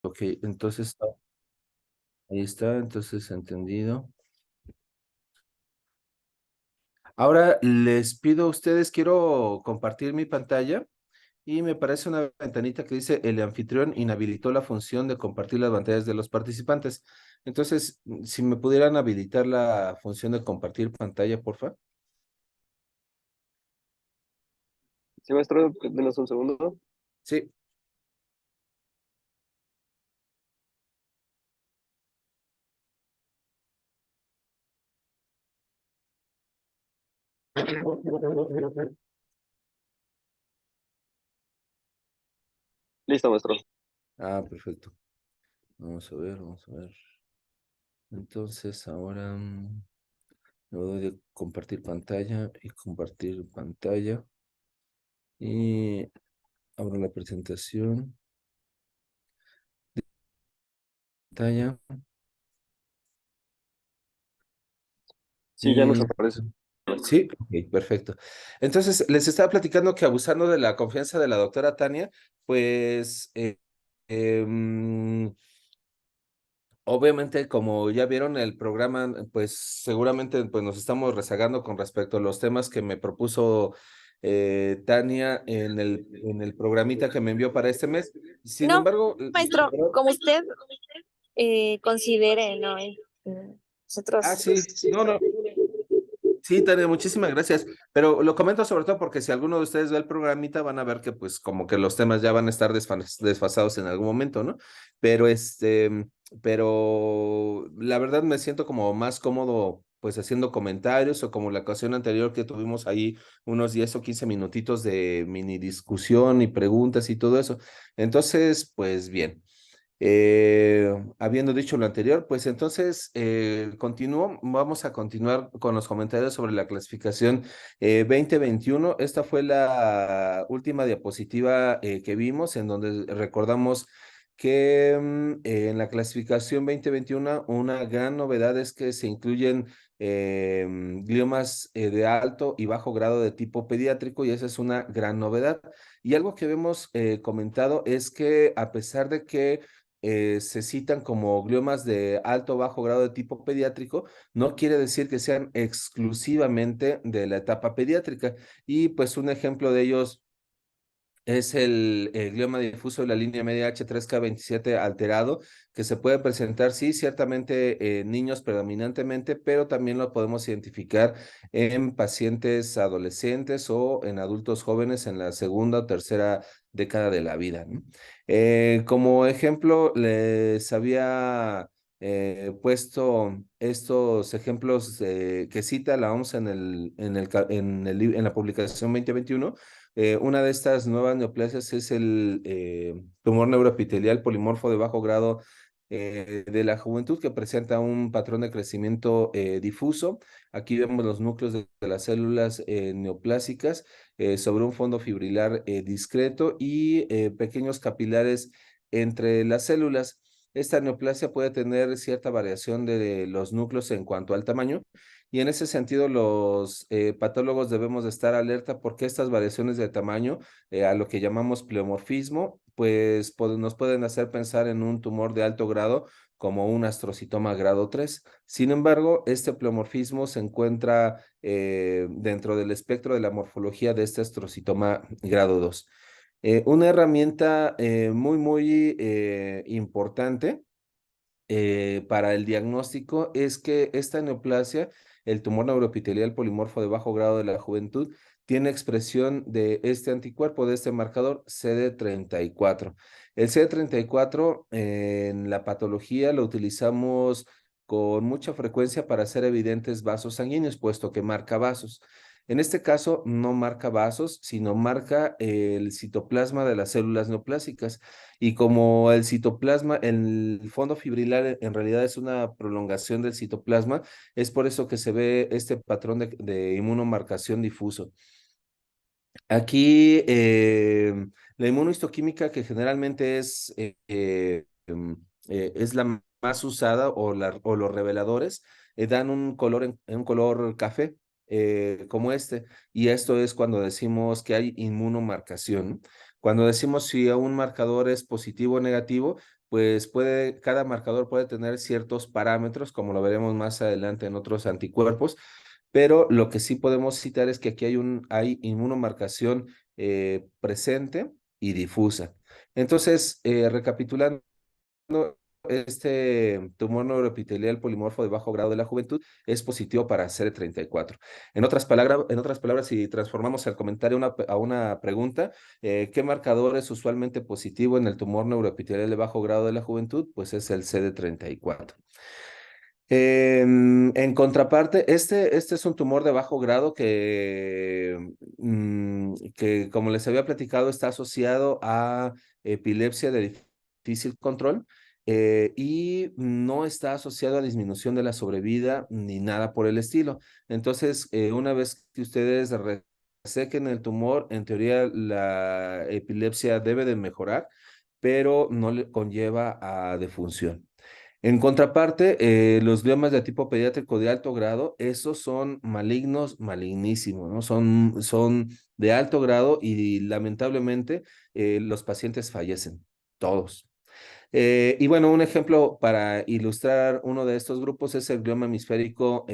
Ok, entonces ahí está, entonces entendido. Ahora les pido a ustedes, quiero compartir mi pantalla y me parece una ventanita que dice el anfitrión inhabilitó la función de compartir las pantallas de los participantes. Entonces, si me pudieran habilitar la función de compartir pantalla, porfa. Sí, maestro, denos un segundo. Sí. Listo, maestro. Ah, perfecto. Vamos a ver, vamos a ver. Entonces, ahora le doy de compartir pantalla y compartir pantalla. Y abro la presentación. Pantalla. Sí, ya nos Y aparece. sí, ok, perfecto. Entonces, les estaba platicando que abusando de la confianza de la doctora Tania, pues, obviamente, como ya vieron el programa, pues seguramente pues, nos estamos rezagando con respecto a los temas que me propuso Tania en el programita que me envió para este mes. Sin No, embargo, maestro, como usted considere, ¿no? Nosotros, sí, no, no. Sí, Tania, muchísimas gracias. Pero lo comento sobre todo porque si alguno de ustedes ve el programita, van a ver que pues como que los temas ya van a estar desfasados en algún momento, ¿no? Pero pero la verdad me siento como más cómodo pues haciendo comentarios o como la ocasión anterior que tuvimos ahí unos 10 o 15 minutitos de mini discusión y preguntas y todo eso. Entonces, pues bien. Habiendo dicho lo anterior, pues entonces continúo. Vamos a continuar con los comentarios sobre la clasificación 2021. Esta fue la última diapositiva que vimos, en donde recordamos que en la clasificación 2021 una gran novedad es que se incluyen gliomas de alto y bajo grado de tipo pediátrico y esa es una gran novedad. Y algo que hemos comentado es que a pesar de que se citan como gliomas de alto o bajo grado de tipo pediátrico, no quiere decir que sean exclusivamente de la etapa pediátrica. Y pues un ejemplo de ellos es el glioma difuso de la línea media H3K27 alterado, que se puede presentar, sí, ciertamente en niños predominantemente, pero también lo podemos identificar en pacientes adolescentes o en adultos jóvenes en la segunda o tercera década de la vida, ¿no? Como ejemplo, les había puesto estos ejemplos que cita la OMS en la publicación 2021. Una de estas nuevas neoplasias es el tumor neuroepitelial polimorfo de bajo grado de la juventud que presenta un patrón de crecimiento difuso. Aquí vemos los núcleos de las células neoplásicas sobre un fondo fibrilar discreto y pequeños capilares entre las células. Esta neoplasia puede tener cierta variación de los núcleos en cuanto al tamaño, y en ese sentido, los patólogos debemos de estar alerta porque estas variaciones de tamaño, a lo que llamamos pleomorfismo, pues nos pueden hacer pensar en un tumor de alto grado como un astrocitoma grado 3. Sin embargo, este pleomorfismo se encuentra dentro del espectro de la morfología de este astrocitoma grado 2. Una herramienta muy importante para el diagnóstico es que esta neoplasia, el tumor neuroepitelial polimorfo de bajo grado de la juventud, tiene expresión de este anticuerpo, de este marcador CD34. El CD34 en la patología lo utilizamos con mucha frecuencia para hacer evidentes vasos sanguíneos, puesto que marca vasos. En este caso, no marca vasos, sino marca el citoplasma de las células neoplásicas. Y como el citoplasma, el fondo fibrilar en realidad es una prolongación del citoplasma, es por eso que se ve este patrón de inmunomarcación difuso. Aquí la inmunohistoquímica que generalmente es la más usada o los reveladores dan un color, un color café como este, y esto es cuando decimos que hay inmunomarcación. Cuando decimos si un marcador es positivo o negativo, pues cada marcador puede tener ciertos parámetros, como lo veremos más adelante en otros anticuerpos, pero lo que sí podemos citar es que aquí hay inmunomarcación presente y difusa. Entonces, recapitulando, este tumor neuroepitelial polimorfo de bajo grado de la juventud es positivo para CD34. En otras palabras, si transformamos el comentario a una pregunta, ¿qué marcador es usualmente positivo en el tumor neuroepitelial de bajo grado de la juventud? Pues es el CD34. En contraparte, este es un tumor de bajo grado que, como les había platicado, está asociado a epilepsia de difícil control y no está asociado a disminución de la sobrevida ni nada por el estilo. Entonces, una vez que ustedes resequen el tumor, en teoría la epilepsia debe de mejorar, pero no le conlleva a defunción. En contraparte, los gliomas de tipo pediátrico de alto grado, esos son malignos, malignísimos, ¿no? Son de alto grado y lamentablemente los pacientes fallecen, todos. Y bueno, un ejemplo para ilustrar uno de estos grupos es el glioma hemisférico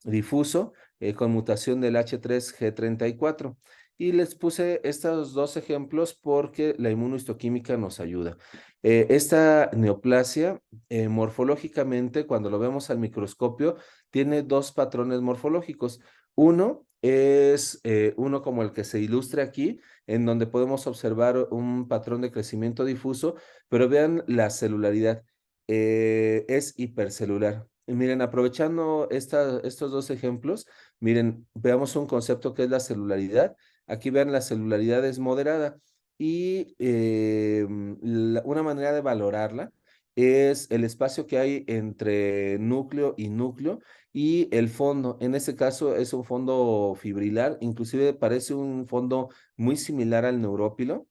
difuso con mutación del H3G34. Y les puse estos dos ejemplos porque la inmunohistoquímica nos ayuda. Esta neoplasia, morfológicamente, cuando lo vemos al microscopio, tiene dos patrones morfológicos. Uno es uno como el que se ilustra aquí, en donde podemos observar un patrón de crecimiento difuso, pero vean la celularidad, es hipercelular. Y miren, aprovechando estos dos ejemplos, miren, veamos un concepto que es la celularidad. Aquí vean, la celularidad es moderada y una manera de valorarla es el espacio que hay entre núcleo y el fondo. En este caso es un fondo fibrilar, inclusive parece un fondo muy similar al neurópilo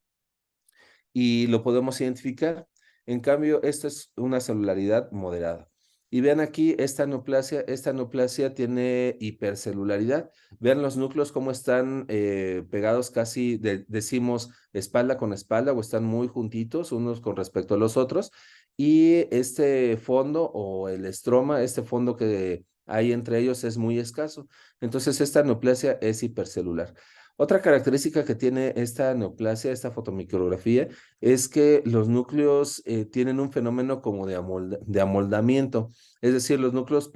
y lo podemos identificar. En cambio, esta es una celularidad moderada. Y vean aquí esta neoplasia tiene hipercelularidad. Vean los núcleos cómo están pegados casi, decimos, espalda con espalda o están muy juntitos unos con respecto a los otros. Y este fondo o el estroma, este fondo que hay entre ellos es muy escaso. Entonces, esta neoplasia es hipercelular. Otra característica que tiene esta neoplasia, esta fotomicrografía, es que los núcleos tienen un fenómeno como de amoldamiento. Es decir, los núcleos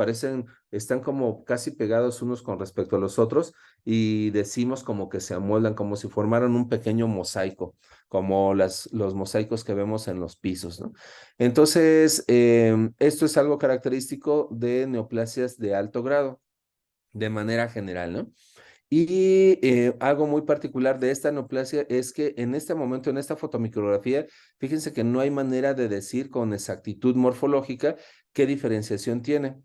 están como casi pegados unos con respecto a los otros y decimos como que se amoldan, como si formaran un pequeño mosaico, como los mosaicos que vemos en los pisos, ¿no? Entonces, esto es algo característico de neoplasias de alto grado, de manera general, ¿no? Y algo muy particular de esta neoplasia es que en este momento, en esta fotomicrografía, fíjense que no hay manera de decir con exactitud morfológica qué diferenciación tiene.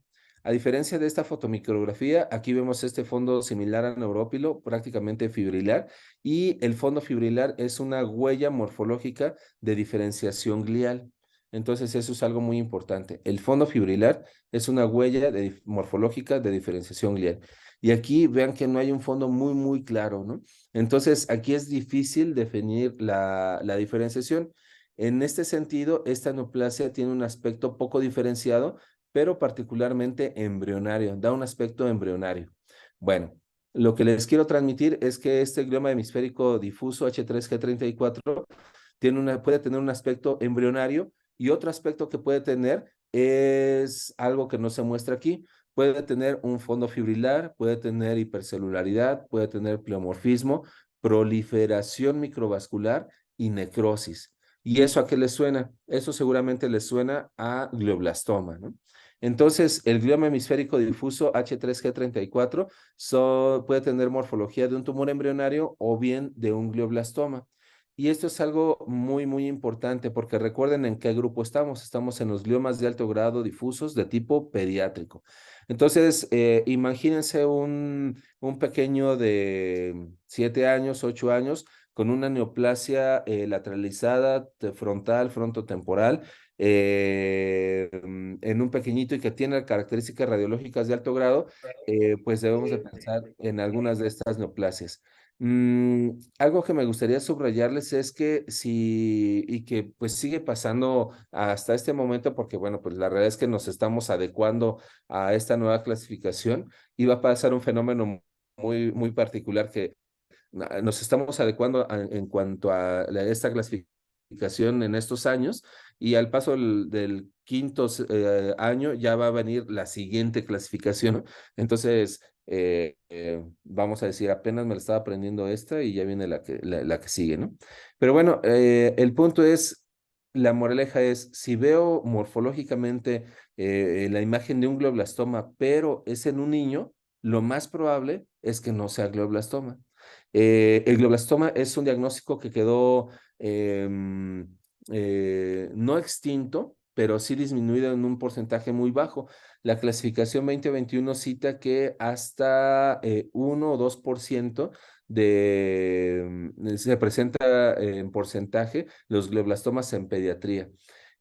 A diferencia de esta fotomicrografía, aquí vemos este fondo similar al neurópilo, prácticamente fibrilar, y el fondo fibrilar es una huella morfológica de diferenciación glial. Entonces, eso es algo muy importante. El fondo fibrilar es una huella morfológica de diferenciación glial. Y aquí vean que no hay un fondo muy, muy claro, ¿no? Entonces, aquí es difícil definir la diferenciación. En este sentido, esta neoplasia tiene un aspecto poco diferenciado, pero particularmente embrionario, da un aspecto embrionario. Bueno, lo que les quiero transmitir es que este glioma hemisférico difuso H3G34 puede tener un aspecto embrionario y otro aspecto que puede tener es algo que no se muestra aquí. Puede tener un fondo fibrilar, puede tener hipercelularidad, puede tener pleomorfismo, proliferación microvascular y necrosis. ¿Y eso a qué les suena? Eso seguramente les suena a glioblastoma, ¿no? Entonces, el glioma hemisférico difuso H3G34 puede tener morfología de un tumor embrionario o bien de un glioblastoma. Y esto es algo muy, muy importante porque recuerden en qué grupo estamos. Estamos en los gliomas de alto grado difusos de tipo pediátrico. Entonces, imagínense un pequeño de 7 años, 8 años, con una neoplasia lateralizada, frontotemporal, en un pequeñito y que tiene características radiológicas de alto grado, pues debemos de pensar en algunas de estas neoplasias. Algo que me gustaría subrayarles es que si, y que pues sigue pasando hasta este momento, porque bueno, pues la realidad es que nos estamos adecuando a esta nueva clasificación y va a pasar un fenómeno muy particular que nos estamos adecuando en cuanto a esta clasificación en estos años y al paso del quinto año ya va a venir la siguiente clasificación, ¿no? Entonces, vamos a decir, apenas me la estaba aprendiendo esta y ya viene la que sigue, ¿no? Pero bueno, el punto es, la moraleja es, si veo morfológicamente la imagen de un glioblastoma, pero es en un niño, lo más probable es que no sea glioblastoma. El glioblastoma es un diagnóstico que quedó no extinto, pero sí disminuido en un porcentaje muy bajo. La clasificación 2021 cita que hasta 1 o 2% se presenta en porcentaje los glioblastomas en pediatría.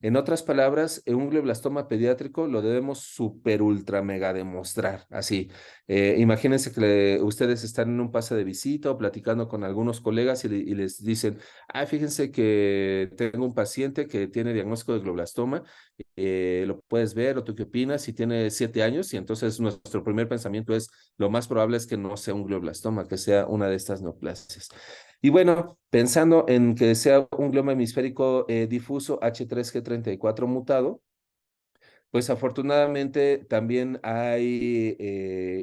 En otras palabras, un glioblastoma pediátrico lo debemos super ultra mega demostrar, así. Imagínense que ustedes están en un pase de visita o platicando con algunos colegas y les dicen, fíjense que tengo un paciente que tiene diagnóstico de glioblastoma, lo puedes ver o tú qué opinas, y tiene 7 años y entonces nuestro primer pensamiento es, lo más probable es que no sea un glioblastoma, que sea una de estas neoplasias. Y bueno, pensando en que sea un glioma hemisférico difuso H3G34 mutado, pues afortunadamente también hay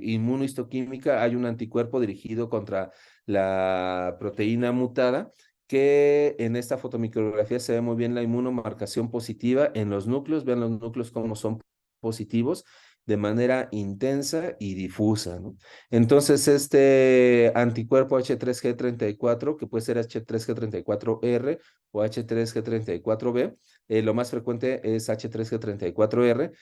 inmunohistoquímica, hay un anticuerpo dirigido contra la proteína mutada, que en esta fotomicrografía se ve muy bien la inmunomarcación positiva en los núcleos, vean los núcleos como son positivos de manera intensa y difusa, ¿no? Entonces, este anticuerpo H3G34, que puede ser H3G34R o H3G34B, lo más frecuente es H3G34R.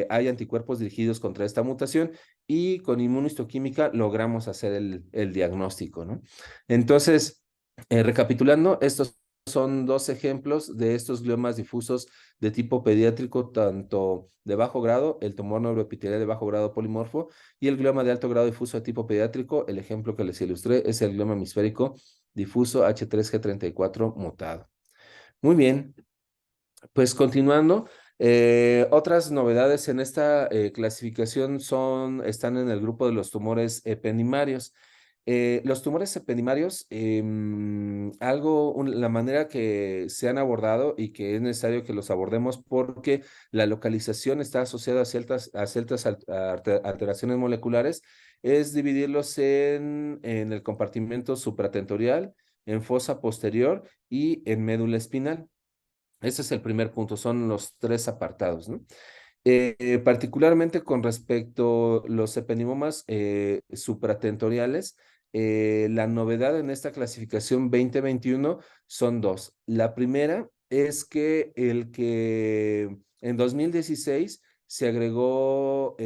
Hay anticuerpos dirigidos contra esta mutación y con inmunohistoquímica logramos hacer el diagnóstico, ¿no? Entonces, recapitulando, estos son dos ejemplos de estos gliomas difusos de tipo pediátrico, tanto de bajo grado, el tumor neuroepitelial de bajo grado polimorfo, y el glioma de alto grado difuso de tipo pediátrico. El ejemplo que les ilustré es el glioma hemisférico difuso H3G34 mutado. Muy bien, pues continuando, otras novedades en esta clasificación están en el grupo de los tumores ependimarios. Los tumores ependimarios, la manera que se han abordado y que es necesario que los abordemos porque la localización está asociada a alteraciones moleculares, es dividirlos en el compartimento supratentorial, en fosa posterior y en médula espinal. Ese es el primer punto, son los tres apartados, ¿no? Particularmente con respecto a los ependimomas supratentoriales, la novedad en esta clasificación 2021 son dos. La primera es que en 2016 se agregó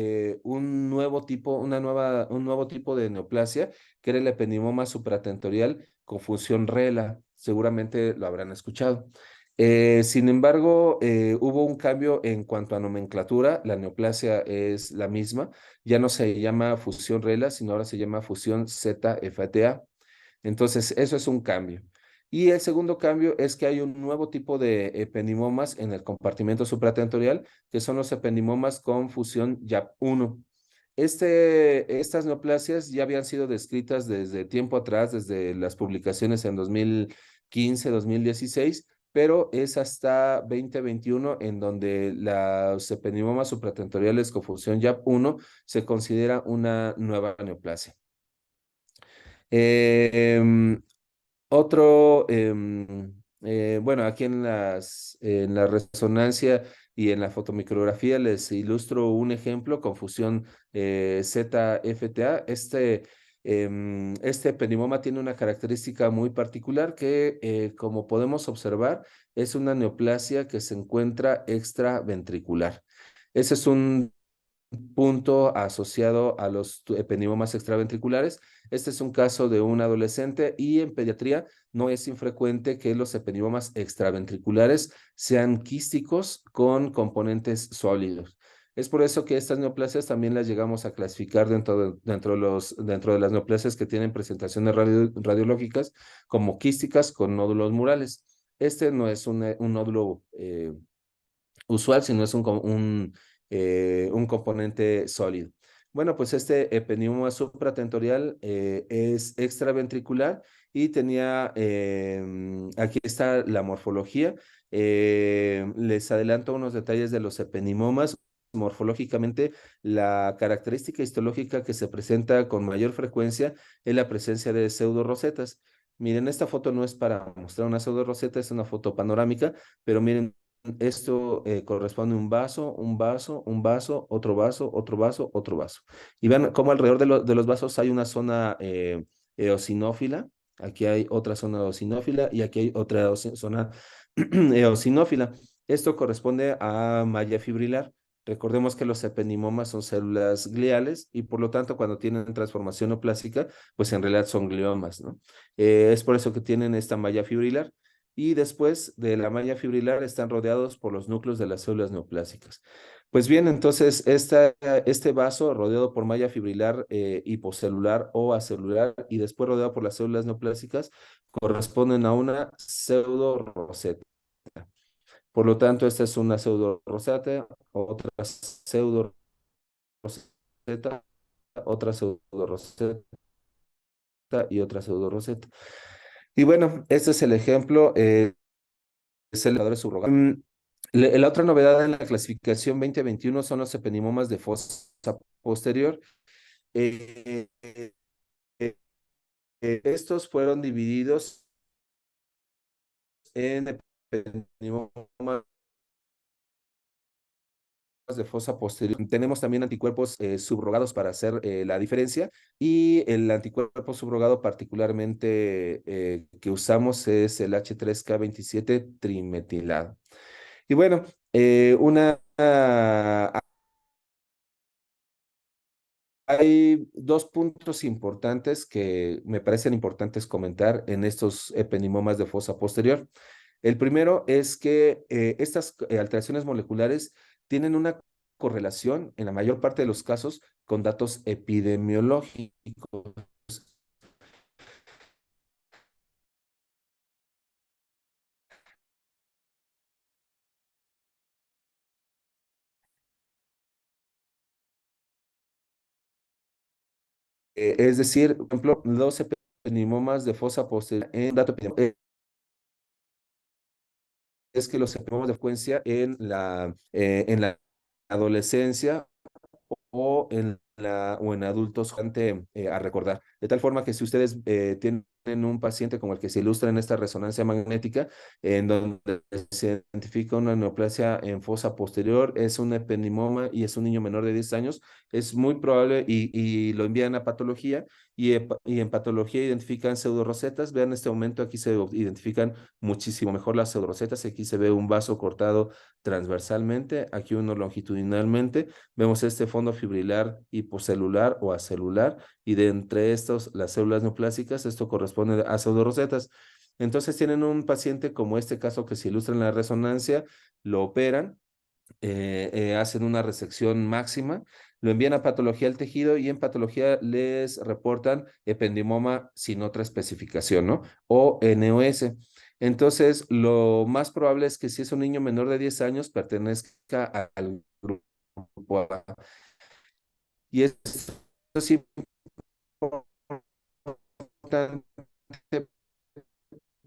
un nuevo tipo de neoplasia, que era el ependimoma supratentorial con función RELA. Seguramente lo habrán escuchado. Sin embargo, hubo un cambio en cuanto a nomenclatura. La neoplasia es la misma. Ya no se llama fusión RELA, sino ahora se llama fusión ZFTA. Entonces, eso es un cambio. Y el segundo cambio es que hay un nuevo tipo de ependimomas en el compartimento supratentorial, que son los ependimomas con fusión YAP1. Estas neoplasias ya habían sido descritas desde tiempo atrás, desde las publicaciones en 2015, 2016, pero es hasta 2021 en donde los ependimomas supratentoriales con fusión YAP1 se considera una nueva neoplasia. Bueno, aquí en la resonancia y en la fotomicrografía les ilustro un ejemplo con fusión ZFTA. Este ependimoma tiene una característica muy particular que, como podemos observar, es una neoplasia que se encuentra extraventricular. Ese es un punto asociado a los ependimomas extraventriculares. Este es un caso de un adolescente y en pediatría no es infrecuente que los ependimomas extraventriculares sean quísticos con componentes sólidos. Es por eso que estas neoplasias también las llegamos a clasificar dentro de las neoplasias que tienen presentaciones radiológicas como quísticas con nódulos murales. Este no es un nódulo usual, sino es un componente sólido. Bueno, pues este epenioma supratentorial es extraventricular y tenía, aquí está la morfología. Les adelanto unos detalles de los epenimomas. Morfológicamente, la característica histológica que se presenta con mayor frecuencia es la presencia de pseudorosetas. Miren, esta foto no es para mostrar una pseudoroseta, es una foto panorámica, pero miren, esto corresponde a un vaso, un vaso, un vaso, otro vaso, otro vaso, otro vaso. Y vean cómo alrededor de los vasos hay una zona eosinófila. Aquí hay otra zona eosinófila y aquí hay otra zona eosinófila. Esto corresponde a malla fibrilar. Recordemos que los epenimomas son células gliales y por lo tanto cuando tienen transformación neoplástica, pues en realidad son gliomas, ¿no? Es por eso que tienen esta malla fibrilar y después de la malla fibrilar están rodeados por los núcleos de las células neoplásicas. Pues bien, entonces este vaso rodeado por malla fibrilar hipocelular o acelular y después rodeado por las células neoplásicas corresponden a una pseudoroseta. Por lo tanto, esta es una pseudoroseta, otra pseudoroseta, otra pseudoroseta y otra pseudoroseta. Y bueno, este es el ejemplo. Celadores subrogados. La otra novedad en la clasificación 2021 son los epenimomas de fosa posterior. Eh, eh, Estos fueron divididos en epenimomas de fosa posterior. Tenemos también anticuerpos subrogados para hacer la diferencia y el anticuerpo subrogado particularmente que usamos es el H3K27 trimetilado. Y bueno, hay dos puntos importantes que me parecen importantes comentar en estos epenimomas de fosa posterior. El primero es que estas alteraciones moleculares tienen una correlación, en la mayor parte de los casos, con datos epidemiológicos. Es decir, por ejemplo, los epenimomas de fosa posterior en dato epidemiológico es que los epidemios de frecuencia en la adolescencia o en adultos a recordar. De tal forma que si ustedes tienen un paciente como el que se ilustra en esta resonancia magnética, en donde se identifica una neoplasia en fosa posterior, es un ependimoma y es un niño menor de 10 años, es muy probable y lo envían a patología y en patología identifican pseudorosetas. Vean en este momento aquí se identifican muchísimo mejor las pseudorosetas. Aquí se ve un vaso cortado transversalmente, aquí uno longitudinalmente. Vemos este fondo fibrilar hipocelular o acelular y de entre estos las células neoplásicas, esto corresponde a pseudorosetas. Entonces tienen un paciente como este caso que se ilustra en la resonancia, lo operan, hacen una resección máxima, lo envían a patología al tejido y en patología les reportan ependimoma sin otra especificación, ¿no? O NOS. Entonces, lo más probable es que si es un niño menor de 10 años, pertenezca al grupo A. Y esto es importante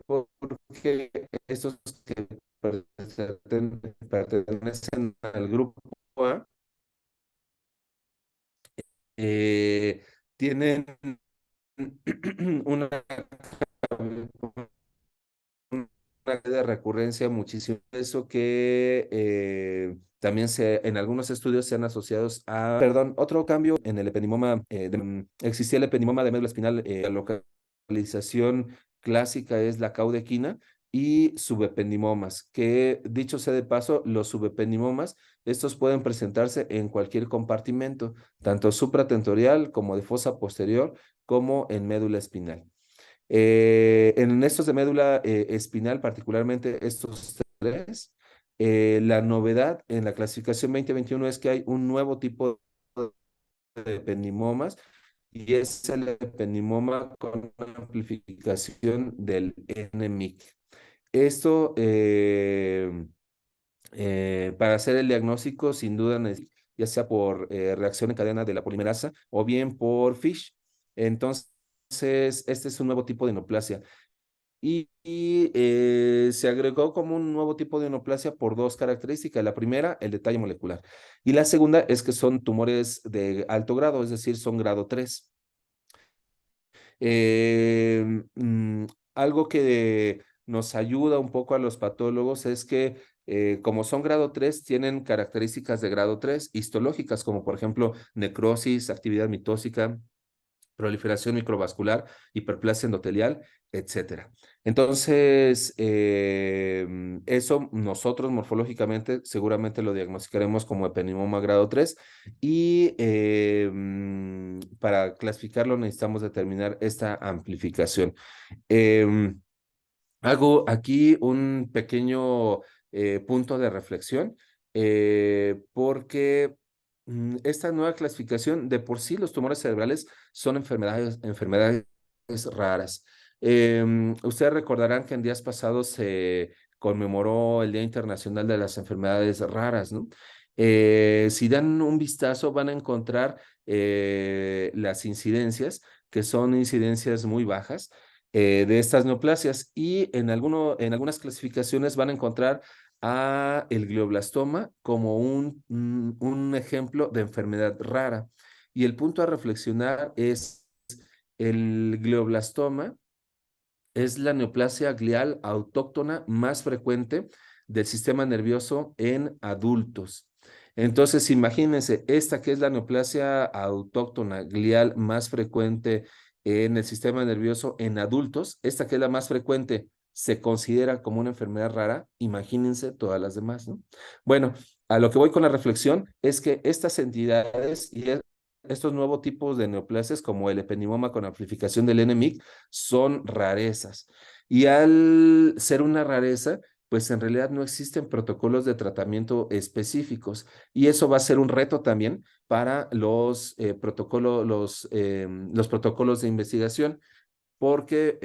porque estos que pertenecen al grupo A tienen una de recurrencia muchísimo. Eso que también en algunos estudios se han asociados a, perdón, otro cambio en el epenimoma, existía el epenimoma de médula espinal, la localización clásica es la caudequina y subependimomas, que dicho sea de paso, los subependimomas, estos pueden presentarse en cualquier compartimento, tanto supratentorial como de fosa posterior, como en médula espinal. En estos de médula espinal, particularmente estos tres, La novedad en la clasificación 2021 es que hay un nuevo tipo de ependimomas y es el ependimoma con amplificación del NMIC. Esto, para hacer el diagnóstico, sin duda, ya sea por reacción en cadena de la polimerasa o bien por FISH. Entonces, este es un nuevo tipo de neoplasia. Se agregó como un nuevo tipo de neoplasia por dos características. La primera, el detalle molecular. Y la segunda es que son tumores de alto grado, es decir, son grado 3. Eh, mm, Algo que nos ayuda un poco a los patólogos es que como son grado 3 tienen características de grado 3 histológicas, como por ejemplo necrosis, actividad mitótica, proliferación microvascular, hiperplasia endotelial, etcétera. Entonces, eso nosotros morfológicamente seguramente lo diagnosticaremos como ependimoma grado 3 y para clasificarlo necesitamos determinar esta amplificación. Em, Hago aquí un pequeño punto de reflexión porque esta nueva clasificación, de por sí los tumores cerebrales son enfermedades raras. Ustedes recordarán que en días pasados se conmemoró el Día Internacional de las Enfermedades Raras, ¿no? Si dan un vistazo van a encontrar las incidencias, que son incidencias muy bajas de estas neoplasias y en algunas clasificaciones van a encontrar a el glioblastoma como un ejemplo de enfermedad rara. Y el punto a reflexionar es el glioblastoma es la neoplasia glial autóctona más frecuente del sistema nervioso en adultos. Entonces, imagínense, esta que es la neoplasia autóctona glial más frecuente en el sistema nervioso en adultos, esta que es la más frecuente se considera como una enfermedad rara, imagínense todas las demás, ¿no? Bueno, a lo que voy con la reflexión es que estas entidades y estos nuevos tipos de neoplasias, como el ependimoma con amplificación del NMIC, son rarezas. Y al ser una rareza, pues en realidad no existen protocolos de tratamiento específicos. Y eso va a ser un reto también para los protocolos de investigación, porque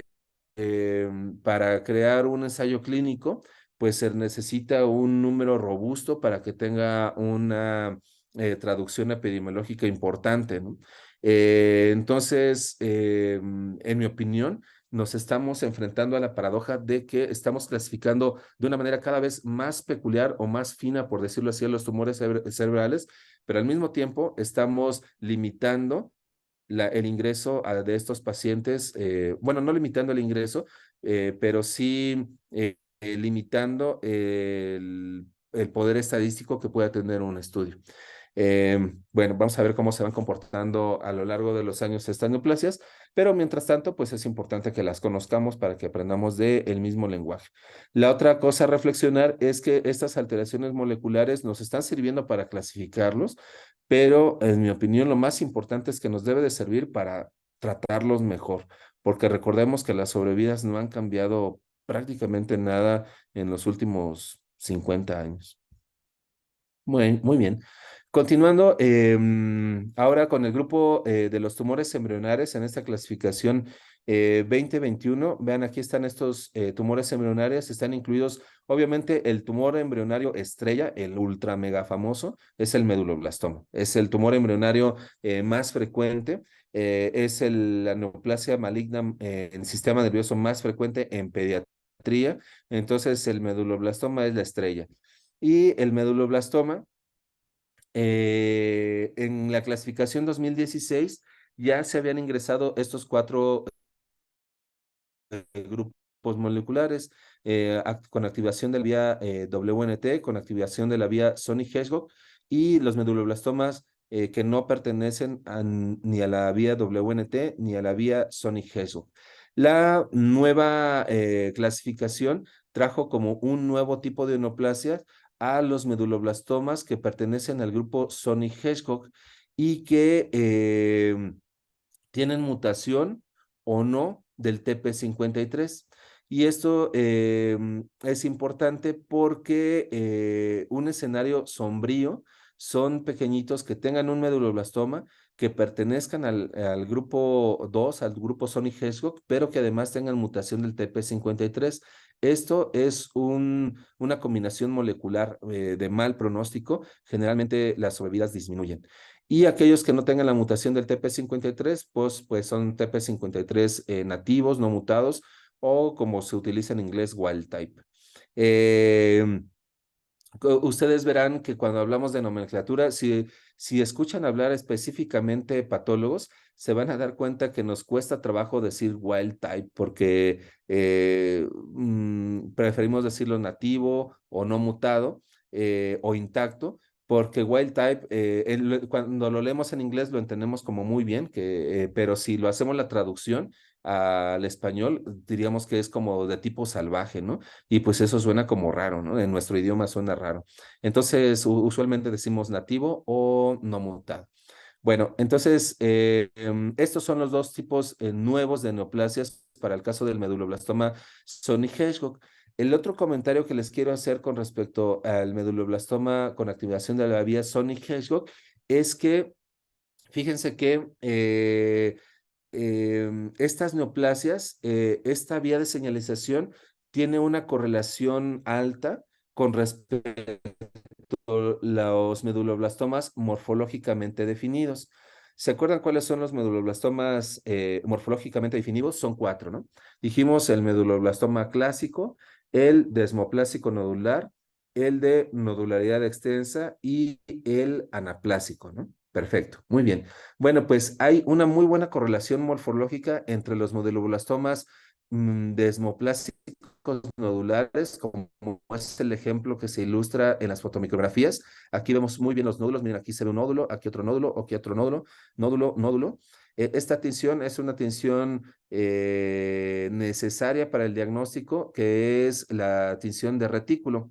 para crear un ensayo clínico, pues se necesita un número robusto para que tenga una traducción epidemiológica importante, ¿no? Entonces, en mi opinión, nos estamos enfrentando a la paradoja de que estamos clasificando de una manera cada vez más peculiar o más fina, por decirlo así, a los tumores cerebrales, pero al mismo tiempo estamos limitando el ingreso de estos pacientes, bueno, no limitando el ingreso, pero sí limitando el poder estadístico que pueda tener un estudio. Bueno, vamos a ver cómo se van comportando a lo largo de los años estas neoplasias, pero mientras tanto, pues es importante que las conozcamos para que aprendamos del mismo lenguaje. La otra cosa a reflexionar es que estas alteraciones moleculares nos están sirviendo para clasificarlos, pero en mi opinión lo más importante es que nos debe de servir para tratarlos mejor, porque recordemos que las sobrevidas no han cambiado prácticamente nada en los últimos 50 años. Muy bien. Continuando, ahora con el grupo de los tumores embrionarios en esta clasificación 2021, vean, aquí están estos tumores embrionarios, están incluidos, obviamente, el tumor embrionario estrella, el ultra mega famoso, es el meduloblastoma, es el tumor embrionario más frecuente, la neoplasia maligna en el sistema nervioso más frecuente en pediatría, entonces el meduloblastoma es la estrella. Y el meduloblastoma, en la clasificación 2016, ya se habían ingresado estos cuatro grupos moleculares con activación de la vía WNT, con activación de la vía Sonic-Hedgehog y los meduloblastomas que no pertenecen ni a la vía WNT ni a la vía Sonic-Hedgehog. La nueva clasificación trajo como un nuevo tipo de neoplasias a los meduloblastomas que pertenecen al grupo Sonic-Hedgehog y que tienen mutación o no del TP53. Y esto es importante porque un escenario sombrío son pequeñitos que tengan un meduloblastoma, que pertenezcan al grupo 2, al grupo Sony-Hedgehog, pero que además tengan mutación del TP53. Esto es una combinación molecular de mal pronóstico. Generalmente las sobrevidas disminuyen. Y aquellos que no tengan la mutación del TP53, pues son TP53 nativos, no mutados, o como se utiliza en inglés, wild type. Ustedes verán que cuando hablamos de nomenclatura, si escuchan hablar específicamente patólogos, se van a dar cuenta que nos cuesta trabajo decir wild type porque preferimos decirlo nativo o no mutado o intacto, porque wild type, cuando lo leemos en inglés lo entendemos como muy bien, pero si lo hacemos la traducción al español, diríamos que es como de tipo salvaje, ¿no? Y pues eso suena como raro, ¿no? En nuestro idioma suena raro. Entonces, usualmente decimos nativo o no mutado. Bueno, entonces, estos son los dos tipos nuevos de neoplasias para el caso del meduloblastoma Sony-Hedgehog. El otro comentario que les quiero hacer con respecto al meduloblastoma con activación de la vía Sony-Hedgehog es que, fíjense que estas neoplasias, esta vía de señalización tiene una correlación alta con respecto a los meduloblastomas morfológicamente definidos. ¿Se acuerdan cuáles son los meduloblastomas morfológicamente definidos? Son 4, ¿no? Dijimos el meduloblastoma clásico, el desmoplásico nodular, el de nodularidad extensa y el anaplásico, ¿no? Perfecto, muy bien. Bueno, pues hay una muy buena correlación morfológica entre los meduloblastomas desmoplásicos nodulares, como es el ejemplo que se ilustra en las fotomicrografías. Aquí vemos muy bien los nódulos. Miren, aquí se ve un nódulo, aquí otro nódulo, aquí otro nódulo, nódulo, nódulo. Esta tinción es una tinción necesaria para el diagnóstico, que es la tinción de retículo.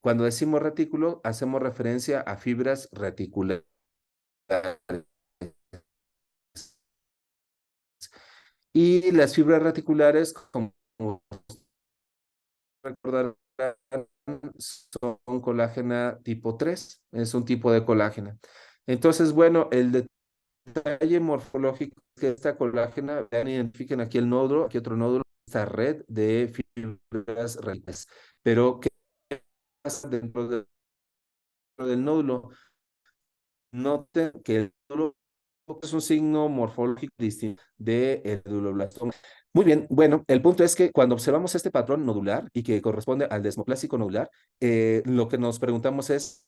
Cuando decimos retículo, hacemos referencia a fibras reticulares. Y las fibras reticulares, como recordarán, son colágena tipo 3, es un tipo de colágena. Entonces, bueno, el detalle morfológico es que esta colágena, vean, identifiquen aquí el nódulo, aquí otro nódulo, esta red de fibras reticulares. Pero, ¿qué pasa del nódulo? Noten que el nódulo es un signo morfológico distinto del meduloblastoma. Muy bien, bueno, el punto es que cuando observamos este patrón nodular y que corresponde al desmoplásico nodular, lo que nos preguntamos es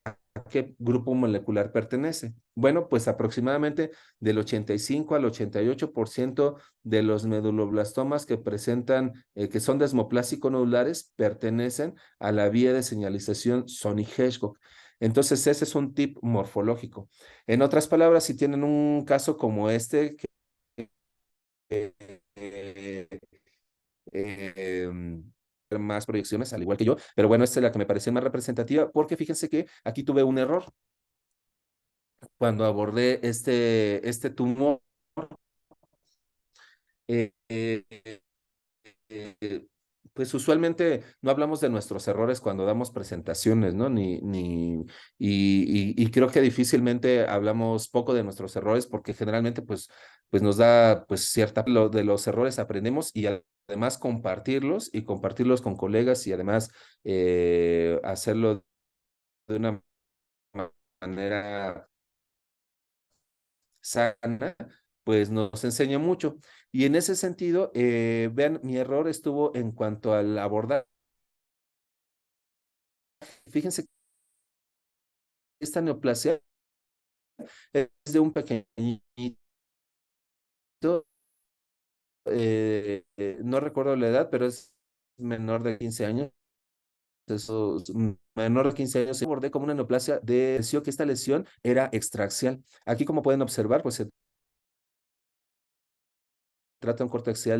¿a qué grupo molecular pertenece? Bueno, pues aproximadamente del 85 al 88% de los meduloblastomas que presentan, que son desmoplásico nodulares, pertenecen a la vía de señalización Sony-Hedgehog. Entonces, ese es un tip morfológico. En otras palabras, si tienen un caso como este, eh, eh, eh, más proyecciones, al igual que yo, pero bueno, esta es la que me pareció más representativa, porque fíjense que aquí tuve un error cuando abordé este tumor. Eh, eh, eh, pues usualmente no hablamos de nuestros errores cuando damos presentaciones, ¿no? Y creo que difícilmente hablamos poco de nuestros errores porque generalmente pues nos da pues de los errores aprendemos y además compartirlos y compartirlos con colegas y además hacerlo de una manera sana, pues nos enseña mucho. Y en ese sentido, vean, mi error estuvo en cuanto al abordar. Fíjense que esta neoplasia es de un pequeñito, no recuerdo la edad, pero es menor de 15 años. Eso, menor de 15 años, se abordé como una neoplasia decía que esta lesión era extraxial. Aquí, como pueden observar, pues se trata de un corte axial